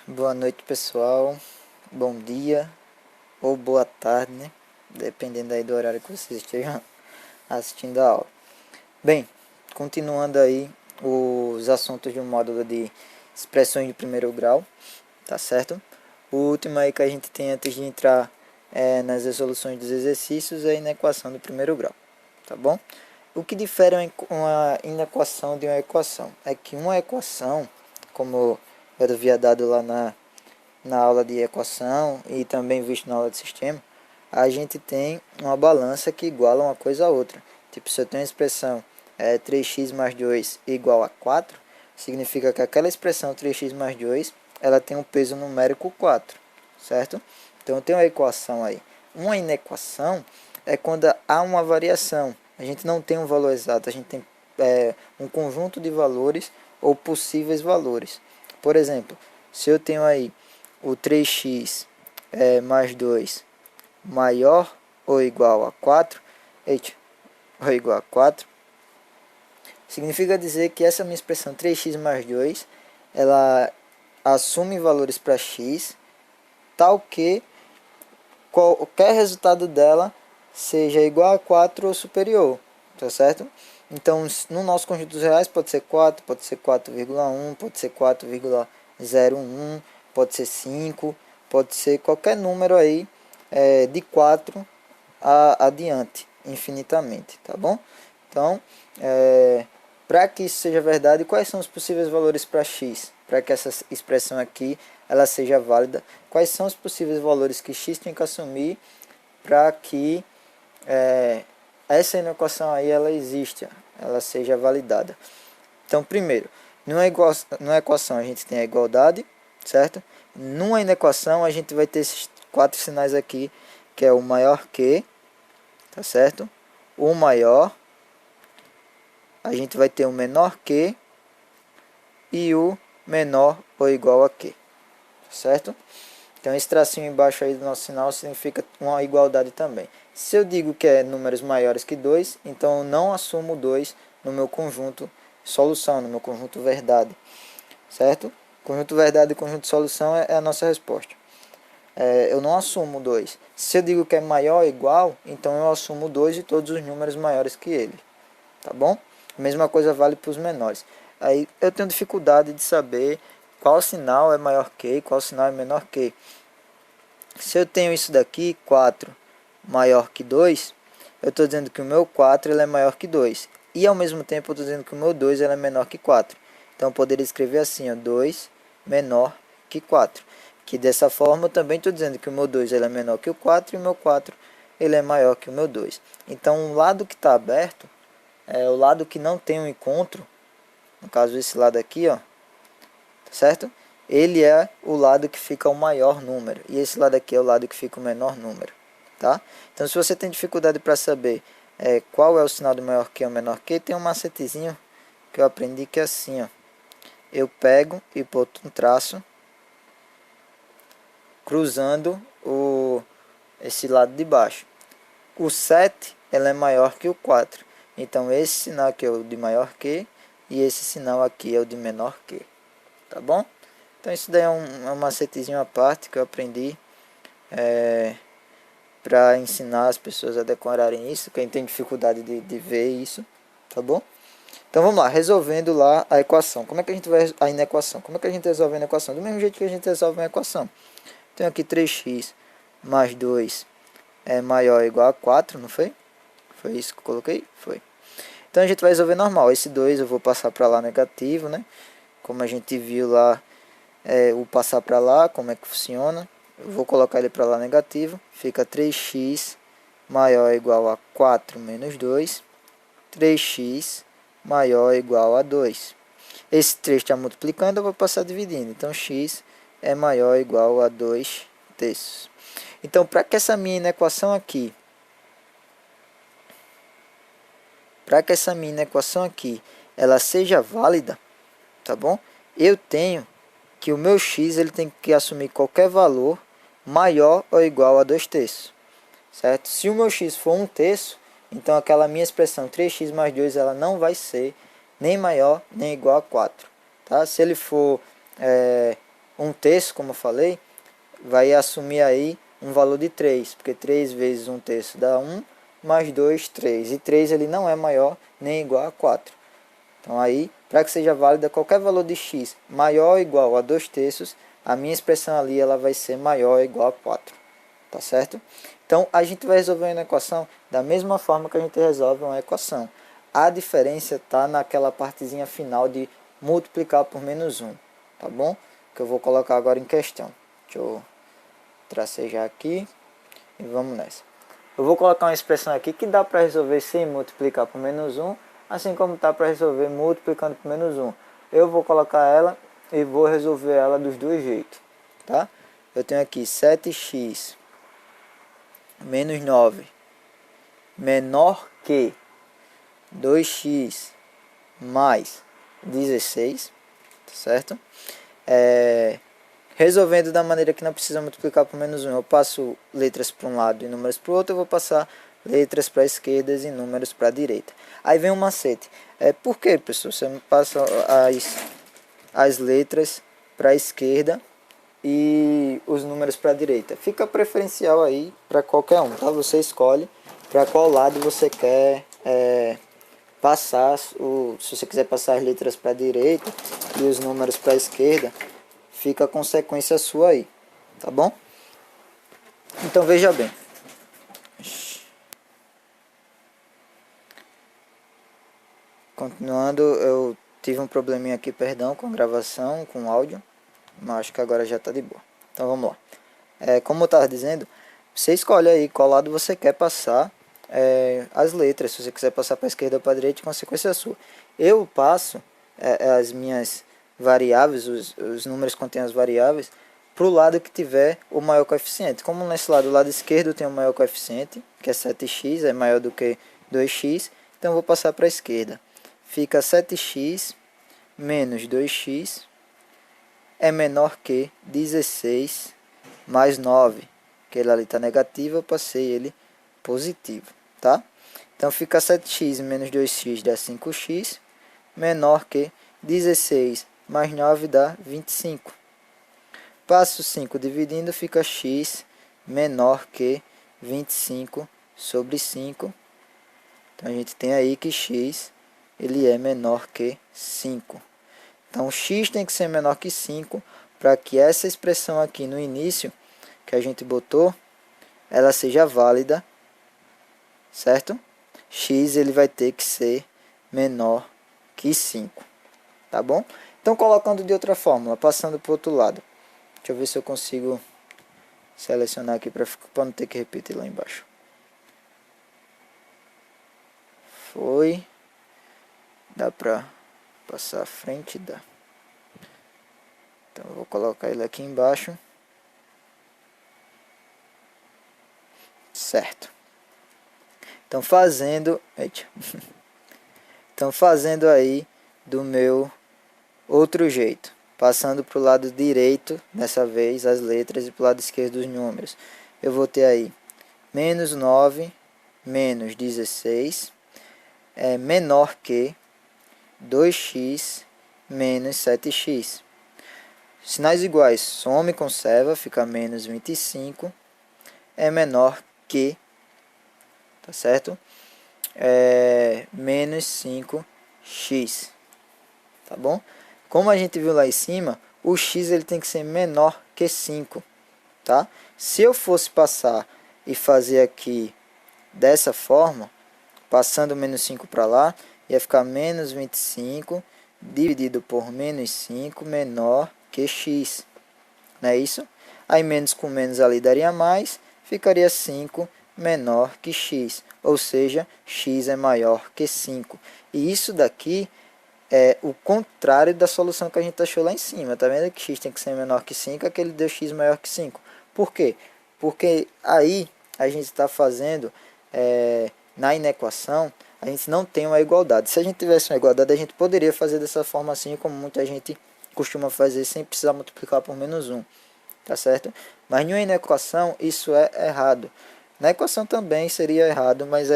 Boa noite, pessoal. Bom dia ou boa tarde, né? Dependendo aí do horário que vocês estejam assistindo a aula. Bem, continuando aí os assuntos de um módulo de expressões de primeiro grau, tá certo? O último aí que a gente tem antes de entrar nas resoluções dos exercícios é a inequação do primeiro grau, tá bom? O que difere uma inequação de uma equação é que uma equação, como eu havia dado lá na aula de equação e também visto na aula de sistema, a gente tem uma balança que iguala uma coisa a outra. Tipo, se eu tenho a expressão 3x mais 2 igual a 4, significa que aquela expressão 3x mais 2 ela tem um peso numérico 4, certo? Então eu tenho uma equação aí. Uma inequação é quando há uma variação. A gente não tem um valor exato, a gente tem um conjunto de valores ou possíveis valores. Por exemplo, se eu tenho aí o 3x mais 2 maior ou igual a 4, ou igual a 4, significa dizer que essa minha expressão 3x mais 2, ela assume valores para x, tal que qualquer resultado dela seja igual a 4 ou superior, tá certo? Então, no nosso conjunto dos reais pode ser 4, pode ser 4,1, pode ser 4,01, pode ser 5, pode ser qualquer número aí de 4 adiante, infinitamente, tá bom? Então, para que isso seja verdade, quais são os possíveis valores para x? Para que essa expressão aqui ela seja válida, quais são os possíveis valores que x tem que assumir para que essa inequação aí ela exista, ela seja validada. Então, primeiro, numa equação a gente tem a igualdade, certo? Numa inequação a gente vai ter esses quatro sinais aqui, que é o maior que, tá certo? O maior, a gente vai ter o menor que e o menor ou igual a que, certo? Então esse tracinho embaixo aí do nosso sinal significa uma igualdade também. Se eu digo que é números maiores que 2, então eu não assumo 2 no meu conjunto solução, no meu conjunto verdade, certo? Conjunto verdade e conjunto solução é a nossa resposta. Eu não assumo 2. Se eu digo que é maior ou igual, então eu assumo 2 e todos os números maiores que ele, tá bom? A mesma coisa vale para os menores. Aí eu tenho dificuldade de saber qual sinal é maior que e qual sinal é menor que. Se eu tenho isso daqui, 4 maior que 2, eu estou dizendo que o meu 4 ele é maior que 2. E ao mesmo tempo eu estou dizendo que o meu 2 ele é menor que 4. Então eu poderia escrever assim, ó, 2 menor que 4. Que dessa forma eu também estou dizendo que o meu 2 ele é menor que o 4 e o meu 4 ele é maior que o meu 2. Então o lado que está aberto é o lado que não tem um encontro, no caso esse lado aqui, ó, certo? Ele é o lado que fica o maior número e esse lado aqui é o lado que fica o menor número, tá? Então se você tem dificuldade para saber qual é o sinal do maior que e o menor que, tem um macetezinho que eu aprendi que é assim, ó. Eu pego e boto um traço cruzando esse lado de baixo. O 7 ela é maior que o 4. Então esse sinal aqui é o de maior que e esse sinal aqui é o de menor que, tá bom? Então isso daí é um macetezinho à parte que eu aprendi para ensinar as pessoas a decorarem isso, quem tem dificuldade de ver isso, tá bom? Então vamos lá, resolvendo lá a equação. Como é que a gente vai a inequação? Como é que a gente resolve a equação? Do mesmo jeito que a gente resolve uma equação. Tenho aqui 3x mais 2 é maior ou igual a 4, não foi? Foi isso que eu coloquei? Foi. Então a gente vai resolver normal. Esse 2 eu vou passar para lá negativo, né? Como a gente viu lá, o passar para lá, como é que funciona. Eu vou colocar ele para lá negativo. Fica 3x maior ou igual a 4 menos 2. 3x maior ou igual a 2. Esse 3 está multiplicando, eu vou passar dividindo. Então x é maior ou igual a 2 terços. Então, para que essa minha equação aqui, ela seja válida, tá bom? Eu tenho que o meu x ele tem que assumir qualquer valor maior ou igual a 2 terços, certo? Se o meu x for 1 terço, então aquela minha expressão 3x mais 2 ela não vai ser nem maior nem igual a 4. Tá? Se ele for um terço, como eu falei, vai assumir aí um valor de 3, porque 3 vezes um terço dá 1, mais 2, 3. E 3 ele não é maior nem igual a 4. Então aí, para que seja válida qualquer valor de x maior ou igual a 2 terços, a minha expressão ali ela vai ser maior ou igual a 4. Tá certo? Então a gente vai resolver uma equação da mesma forma que a gente resolve uma equação. A diferença está naquela partezinha final de multiplicar por menos 1. Tá bom? Que eu vou colocar agora em questão. Deixa eu tracejar aqui e vamos nessa. Eu vou colocar uma expressão aqui que dá para resolver sem multiplicar por menos 1, assim como dá para resolver multiplicando por menos 1. Eu vou colocar ela e vou resolver ela dos dois jeitos. Tá? Eu tenho aqui 7x menos 9 menor que 2x mais 16, tá certo? Resolvendo da maneira que não precisa multiplicar por menos 1, eu passo letras para um lado e números para o outro, eu vou passar letras para a esquerda e números para a direita. Aí vem um macete. Por que, pessoal, você não passa as letras para a esquerda e os números para a direita? Fica preferencial aí para qualquer um, tá? Você escolhe para qual lado você quer passar. Se você quiser passar as letras para a direita e os números para a esquerda, fica a consequência sua aí, tá bom? Então veja bem. Continuando, eu tive um probleminha aqui, perdão, com gravação, com áudio, mas acho que agora já está de boa. Então vamos lá. Como eu estava dizendo, você escolhe aí qual lado você quer passar as letras. Se você quiser passar para a esquerda ou para a direita, consequência sua. Eu passo as minhas variáveis, os números que contêm as variáveis, para o lado que tiver o maior coeficiente. Como nesse lado, o lado esquerdo tem o maior coeficiente, que é 7x, é maior do que 2x, então eu vou passar para a esquerda. Fica 7x menos 2x é menor que 16 mais 9, que ele ali está negativo, eu passei ele positivo, tá? Então fica 7x menos 2x dá 5x, menor que 16 mais 9 dá 25. Passo 5 dividindo, fica x menor que 25 sobre 5. Então a gente tem aí que x ele é menor que 5. Então x tem que ser menor que 5 para que essa expressão aqui no início que a gente botou, ela seja válida, certo? X ele vai ter que ser menor que 5, tá bom? Então colocando de outra fórmula, passando para o outro lado. Deixa eu ver se eu consigo selecionar aqui para não ter que repetir lá embaixo. Foi. Dá para passar à frente? Dá. Então eu vou colocar ele aqui embaixo. Certo. Então fazendo... Então fazendo aí do meu outro jeito. Passando para o lado direito, dessa vez, as letras, e para o lado esquerdo os números. Eu vou ter aí menos 9, menos 16, é menor que 2x menos 7x. Sinais iguais, soma e conserva, fica menos 25, é menor que, tá certo? Menos 5x, tá bom? Como a gente viu lá em cima, o x ele tem que ser menor que 5, tá? Se eu fosse passar e fazer aqui dessa forma, passando menos 5 para lá, ia ficar menos 25 dividido por menos 5 menor que x, não é isso? Aí menos com menos ali daria mais, ficaria 5 menor que x, ou seja, x é maior que 5. E isso daqui é o contrário da solução que a gente achou lá em cima. Tá vendo que x tem que ser menor que 5, aquele deu x maior que 5. Por quê? Porque aí a gente está fazendo, na inequação, a gente não tem uma igualdade. Se a gente tivesse uma igualdade, a gente poderia fazer dessa forma assim, como muita gente costuma fazer, sem precisar multiplicar por menos 1. Tá certo? Mas em uma inequação, isso é errado. Na equação também seria errado, mas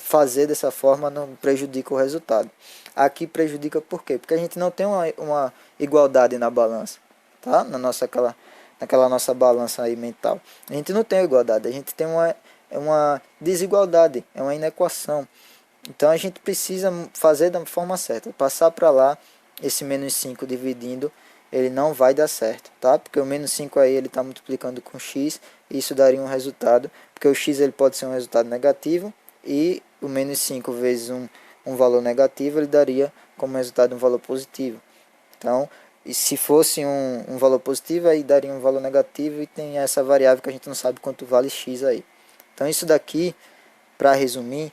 fazer dessa forma não prejudica o resultado. Aqui prejudica por quê? Porque a gente não tem uma igualdade na balança. tá? Naquela nossa balança aí mental. A gente não tem igualdade, a gente tem uma desigualdade, é uma inequação. Então a gente precisa fazer da forma certa, passar para lá esse menos 5 dividindo, ele não vai dar certo, tá? Porque o menos 5 aí ele está multiplicando com x, e isso daria um resultado, porque o x ele pode ser um resultado negativo, e o menos 5 vezes um valor negativo, ele daria como resultado um valor positivo. Então, e se fosse um valor positivo, aí daria um valor negativo, e tem essa variável que a gente não sabe quanto vale x aí. Então isso daqui, para resumir,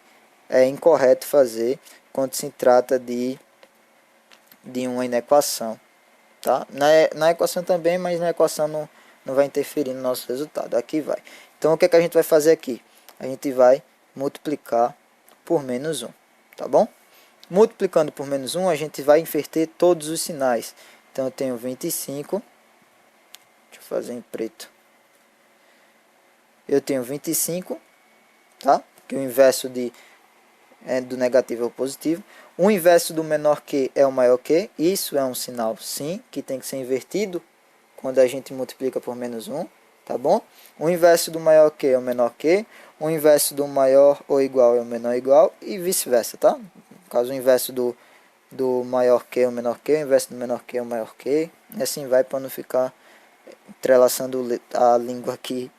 é incorreto fazer quando se trata de uma inequação. Tá? Na equação também, mas na equação não vai interferir no nosso resultado. Aqui vai. Então o que, é que a gente vai fazer aqui? A gente vai multiplicar por menos 1. Tá bom? Multiplicando por menos 1, a gente vai inverter todos os sinais. Então eu tenho 25. Deixa eu fazer em preto. Eu tenho 25, tá? Que o inverso do negativo é o positivo. O inverso do menor que é o maior que. Isso é um sinal, sim, que tem que ser invertido quando a gente multiplica por menos 1. Tá bom? O inverso do maior que é o menor que. O inverso do maior ou igual é o menor igual. E vice-versa, tá? No caso, o inverso do maior que é o menor que. O inverso do menor que é o maior que. E assim vai, para não ficar entrelaçando a língua aqui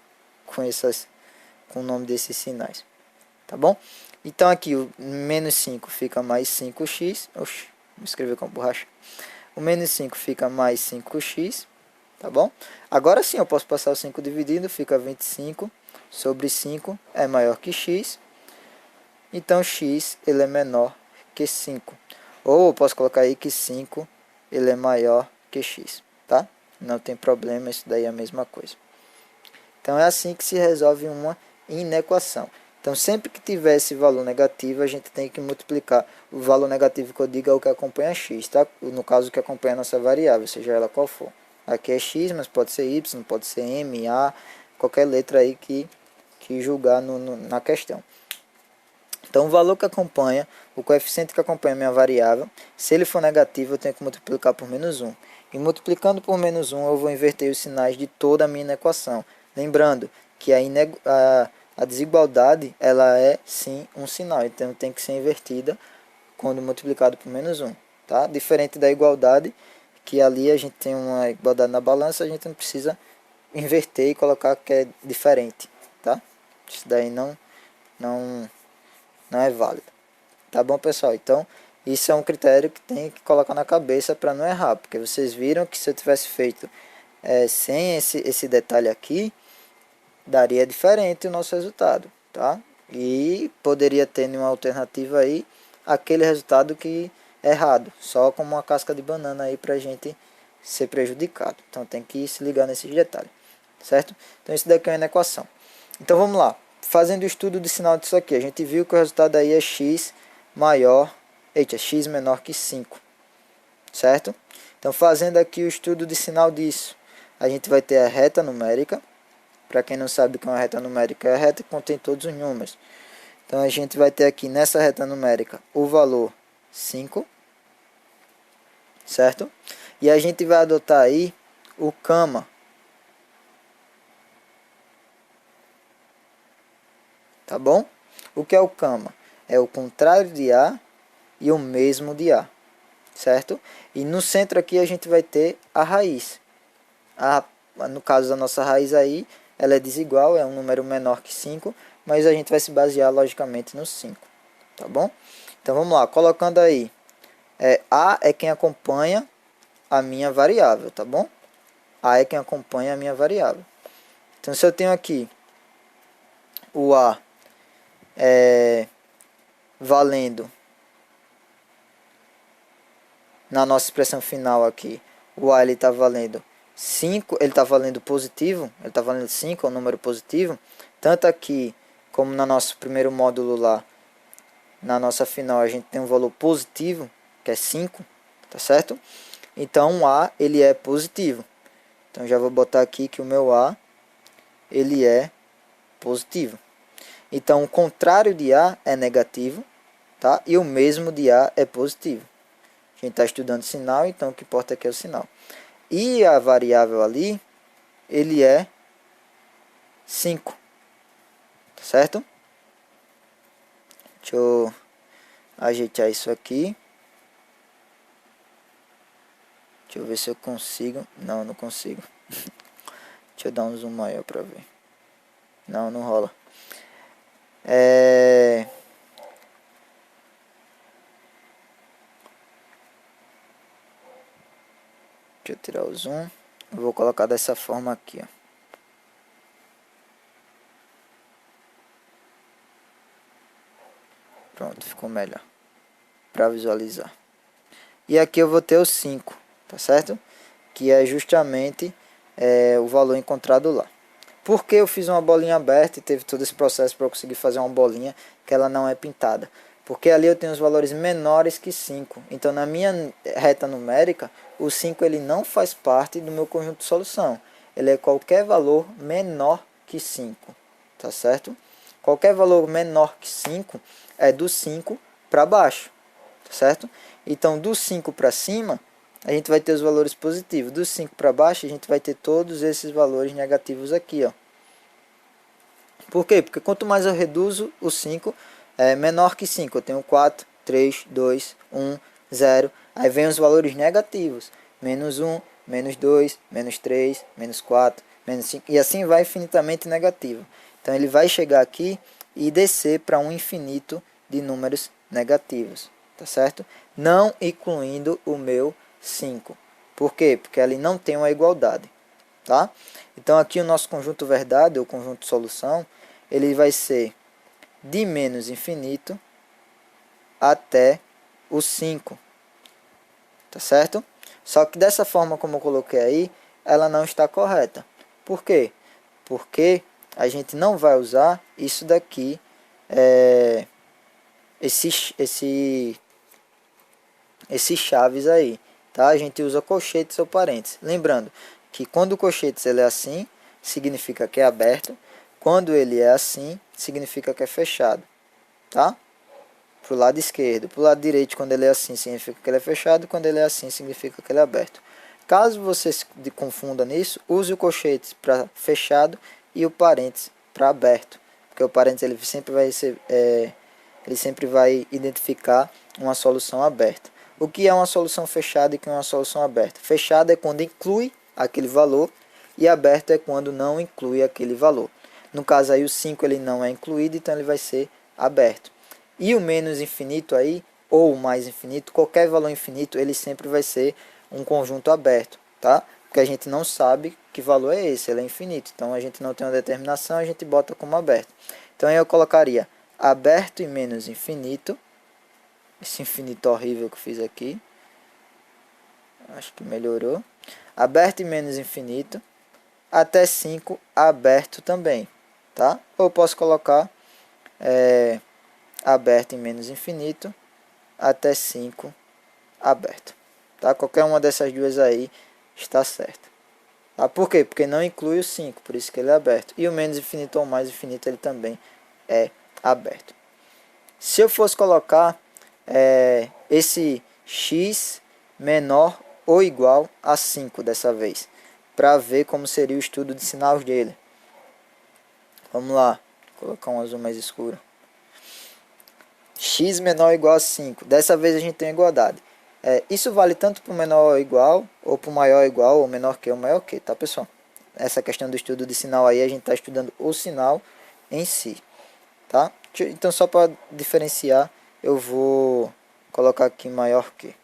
com o nome desses sinais. Tá bom? Então aqui o menos 5 fica mais 5x. Oxi, vou escrever com borracha. O menos 5 fica mais 5x. Tá bom? Agora sim eu posso passar o 5 dividindo. Fica 25 sobre 5 é maior que x. Então x ele é menor que 5. Ou eu posso colocar aí que 5 ele é maior que x. Tá? Não tem problema, isso daí é a mesma coisa. Então é assim que se resolve uma inequação. Então sempre que tiver esse valor negativo, a gente tem que multiplicar. O valor negativo que eu digo é o que acompanha x, tá? No caso que acompanha a nossa variável, seja ela qual for. Aqui é x, mas pode ser y, pode ser m, a, qualquer letra aí que julgar na questão. Então o valor que acompanha, o coeficiente que acompanha a minha variável, se ele for negativo, eu tenho que multiplicar por menos 1. E multiplicando por menos 1, eu vou inverter os sinais de toda a minha equação. Lembrando que a desigualdade ela é sim um sinal, então tem que ser invertida quando multiplicado por menos 1. Tá? Diferente da igualdade, que ali a gente tem uma igualdade na balança, a gente não precisa inverter e colocar que é diferente. Tá? Isso daí não é válido. Tá bom, pessoal? Então, isso é um critério que tem que colocar na cabeça para não errar, porque vocês viram que se eu tivesse feito sem esse detalhe aqui, daria diferente o nosso resultado, tá? E poderia ter uma alternativa aí, aquele resultado que é errado, só como uma casca de banana aí pra gente ser prejudicado. Então tem que se ligar nesses detalhes, certo? Então isso daqui é uma equação. Então vamos lá, fazendo o estudo de sinal disso aqui, a gente viu que o resultado aí é x menor que 5, certo? Então fazendo aqui o estudo de sinal disso, a gente vai ter a reta numérica. Para quem não sabe o que é uma reta numérica, é a reta que contém todos os números. Então a gente vai ter aqui nessa reta numérica o valor 5, certo? E a gente vai adotar aí o cama. Tá bom? O que é o cama? É o contrário de A e o mesmo de A, certo? E no centro aqui a gente vai ter a raiz. No caso da nossa raiz aí, ela é desigual, é um número menor que 5, mas a gente vai se basear logicamente no 5, tá bom? Então vamos lá, colocando aí, A é quem acompanha a minha variável, tá bom? A é quem acompanha a minha variável. Então se eu tenho aqui o A valendo, na nossa expressão final aqui, o A ele está valendo 5, ele está valendo positivo, ele está valendo 5, é um número positivo, tanto aqui como no nosso primeiro módulo lá, na nossa final a gente tem um valor positivo, que é 5, tá certo? Então o A ele é positivo, então já vou botar aqui que o meu A ele é positivo. Então o contrário de A é negativo, tá? E o mesmo de A é positivo. A gente está estudando sinal, então o que importa aqui é o sinal. E a variável ali, ele é 5, certo? Deixa eu ajeitar isso aqui. Deixa eu ver se eu consigo. Não, não consigo. Deixa eu dar um zoom maior para ver. Não, não rola. Deixa eu tirar o zoom. Eu vou colocar dessa forma aqui, ó. Pronto, ficou melhor para visualizar. E aqui eu vou ter o 5, tá certo? Que é justamente o valor encontrado lá. Por que eu fiz uma bolinha aberta e teve todo esse processo para eu conseguir fazer uma bolinha que ela não é pintada? Porque ali eu tenho os valores menores que 5. Então na minha reta numérica, o 5 ele não faz parte do meu conjunto de solução. Ele é qualquer valor menor que 5, tá certo? Qualquer valor menor que 5 é do 5 para baixo, tá certo? Então do 5 para cima, a gente vai ter os valores positivos. Do 5 para baixo, a gente vai ter todos esses valores negativos aqui, ó. Por quê? Porque quanto mais eu reduzo o 5, é menor que 5. Eu tenho 4, 3, 2, 1, 0. Aí vem os valores negativos. Menos 1, menos 2, menos 3, menos 4, menos 5. E assim vai infinitamente negativo. Então ele vai chegar aqui e descer para um infinito de números negativos. Tá certo? Não incluindo o meu 5. Por quê? Porque ali não tem uma igualdade. Tá? Então aqui o nosso conjunto verdade, ou conjunto solução, ele vai ser de menos infinito até o 5. Tá certo? Só que dessa forma como eu coloquei aí, ela não está correta. Por quê? Porque a gente não vai usar isso daqui, esses chaves aí, tá? A gente usa colchetes ou parênteses. Lembrando que quando o colchetes ele é assim, significa que é aberto. Quando ele é assim, significa que é fechado, tá? Pro lado esquerdo. Pro lado direito, quando ele é assim, significa que ele é fechado. Quando ele é assim, significa que ele é aberto. Caso você se confunda nisso, use o colchete para fechado e o parênteses para aberto. Porque o parênteses ele sempre vai identificar uma solução aberta. O que é uma solução fechada e o que é uma solução aberta? Fechada é quando inclui aquele valor e aberto é quando não inclui aquele valor. No caso aí o 5 ele não é incluído, então ele vai ser aberto. E o menos infinito aí, ou o mais infinito, qualquer valor infinito, ele sempre vai ser um conjunto aberto, tá? Porque a gente não sabe que valor é esse, ele é infinito. Então a gente não tem uma determinação, a gente bota como aberto. Então aí eu colocaria aberto e menos infinito. Esse infinito horrível que eu fiz aqui. Acho que melhorou. Aberto e menos infinito. Até 5 aberto também, tá? Ou eu posso colocar aberto em menos infinito até 5 aberto, tá? Qualquer uma dessas duas aí está certa, tá? Por quê? Porque não inclui o 5, por isso que ele é aberto. E o menos infinito ou mais infinito ele também é aberto. Se eu fosse colocar esse x menor ou igual a 5 dessa vez, para ver como seria o estudo de sinais dele. Vamos lá, vou colocar um azul mais escuro. X menor ou igual a 5. Dessa vez a gente tem igualdade. Isso vale tanto para o menor ou igual, ou para o maior ou igual, ou menor que ou maior que, tá pessoal? Essa questão do estudo de sinal aí, a gente está estudando o sinal em si, tá? Então só para diferenciar, eu vou colocar aqui maior que.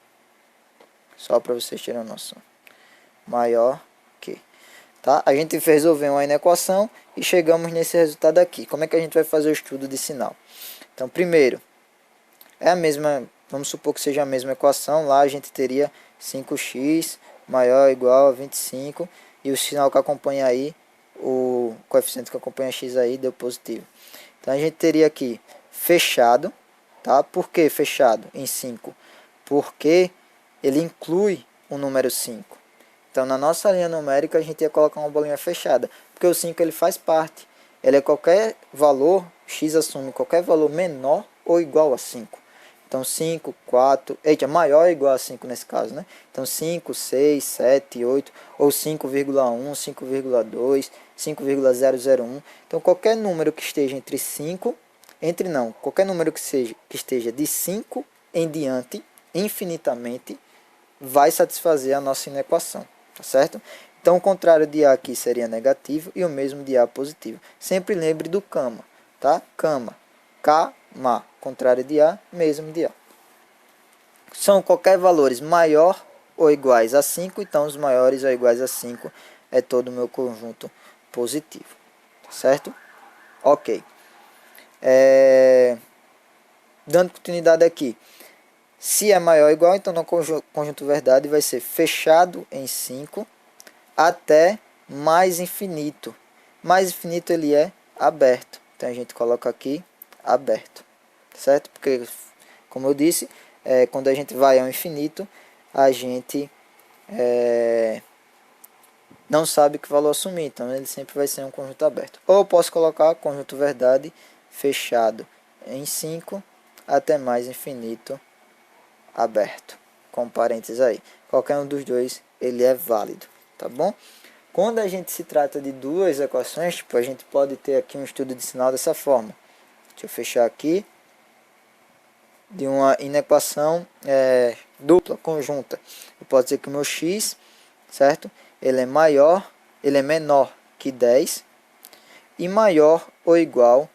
Só para vocês terem uma noção. Maior que. Tá? A gente resolveu uma inequação e chegamos nesse resultado aqui. Como é que a gente vai fazer o estudo de sinal? Então, primeiro, é a mesma, vamos supor que seja a mesma equação. Lá a gente teria 5x maior ou igual a 25. E o sinal que acompanha aí, o coeficiente que acompanha x aí, deu positivo. Então a gente teria aqui fechado. Tá? Por que fechado em 5? Porque ele inclui o número 5. Então, na nossa linha numérica, a gente ia colocar uma bolinha fechada, porque o 5 ele faz parte. Ele é qualquer valor, x assume qualquer valor menor ou igual a 5. Então 5, 4, eita, maior ou igual a 5 nesse caso, né? Então 5, 6, 7, 8, ou 5,1, 5,2, 5,001. Então qualquer número que esteja entre 5, qualquer número que esteja de 5 em diante, infinitamente, vai satisfazer a nossa inequação, tá certo? Então o contrário de A aqui seria negativo e o mesmo de A positivo. Sempre lembre do cama, tá? Cama, K-ma, contrário de A, mesmo de A. São qualquer valores maior ou iguais a 5, então os maiores ou iguais a 5 é todo o meu conjunto positivo, tá certo? Ok. Dando continuidade aqui. Se é maior ou igual, então no conjunto verdade vai ser fechado em 5 até mais infinito. Mais infinito ele é aberto. Então a gente coloca aqui aberto, certo? Porque, como eu disse, quando a gente vai ao infinito, a gente não sabe que valor assumir. Então ele sempre vai ser um conjunto aberto. Ou eu posso colocar conjunto verdade fechado em 5 até mais infinito aberto, com parênteses aí. Qualquer um dos dois ele é válido, tá bom? Quando a gente se trata de duas equações, tipo, a gente pode ter aqui um estudo de sinal dessa forma. Deixa eu fechar aqui. De uma inequação dupla, conjunta. Eu posso dizer que o meu x, certo? Ele é menor que 10 e maior ou igual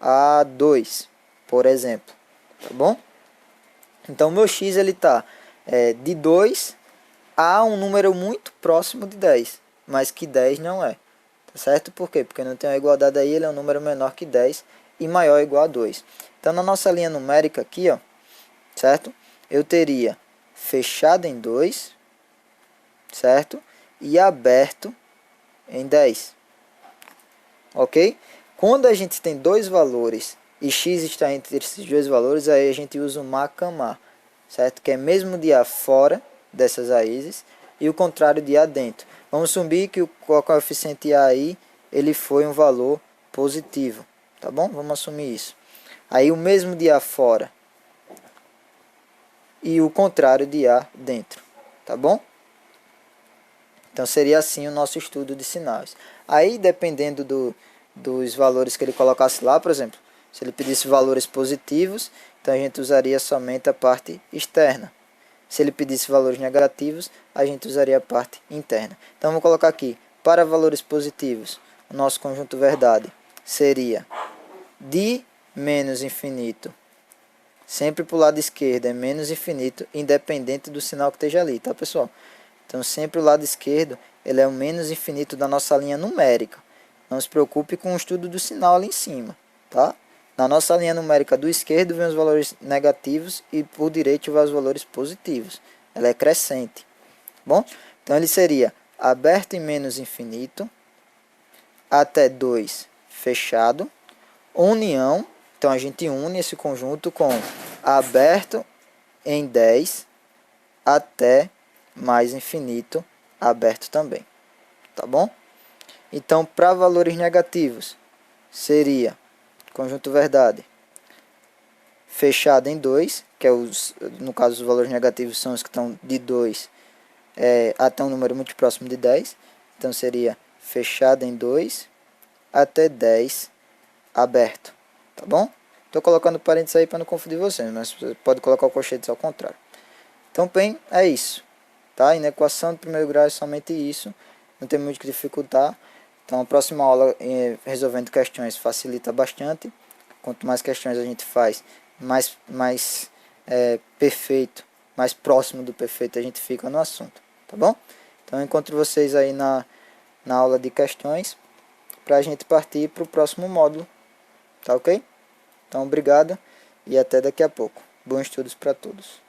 a 2, por exemplo, tá bom? Então, o meu x ele está de 2 a um número muito próximo de 10, mas que 10 não é. Tá certo? Por quê? Porque não tem uma igualdade aí, ele é um número menor que 10 e maior ou igual a 2. Então, na nossa linha numérica aqui, ó, certo? Eu teria fechado em 2, certo? E aberto em 10. Ok? Quando a gente tem dois valores e x está entre esses dois valores, aí a gente usa o Macamar, certo? Que é mesmo de A fora dessas raízes e o contrário de A dentro. Vamos assumir que o coeficiente A aí ele foi um valor positivo, tá bom? Vamos assumir isso. Aí o mesmo de A fora e o contrário de A dentro, tá bom? Então seria assim o nosso estudo de sinais. Aí dependendo dos valores que ele colocasse lá, por exemplo, se ele pedisse valores positivos, então a gente usaria somente a parte externa. Se ele pedisse valores negativos, a gente usaria a parte interna. Então vou colocar aqui, para valores positivos, o nosso conjunto verdade seria de menos infinito. Sempre para o lado esquerdo é menos infinito, independente do sinal que esteja ali, tá pessoal? Então sempre o lado esquerdo ele é o menos infinito da nossa linha numérica. Não se preocupe com o estudo do sinal ali em cima, tá? Na nossa linha numérica do esquerdo vem os valores negativos e por direito vem os valores positivos. Ela é crescente. Bom, então ele seria aberto em menos infinito até 2 fechado, união, então a gente une esse conjunto com aberto em 10 até mais infinito aberto também, tá bom? Então, para valores negativos, seria conjunto verdade fechado em 2, que é no caso os valores negativos são os que estão de 2 até um número muito próximo de 10. Então, seria fechado em 2 até 10 aberto, tá bom? Estou colocando parênteses aí para não confundir vocês, mas você pode colocar o colchetes ao contrário. Então, bem, é isso. Tá? E na equação de primeiro grau é somente isso. Não tem muito que dificultar. Então, a próxima aula, resolvendo questões, facilita bastante. Quanto mais questões a gente faz, mais perfeito, mais próximo do perfeito a gente fica no assunto. Tá bom? Então, eu encontro vocês aí na aula de questões, para a gente partir para o próximo módulo. Tá ok? Então, obrigado e até daqui a pouco. Bons estudos para todos.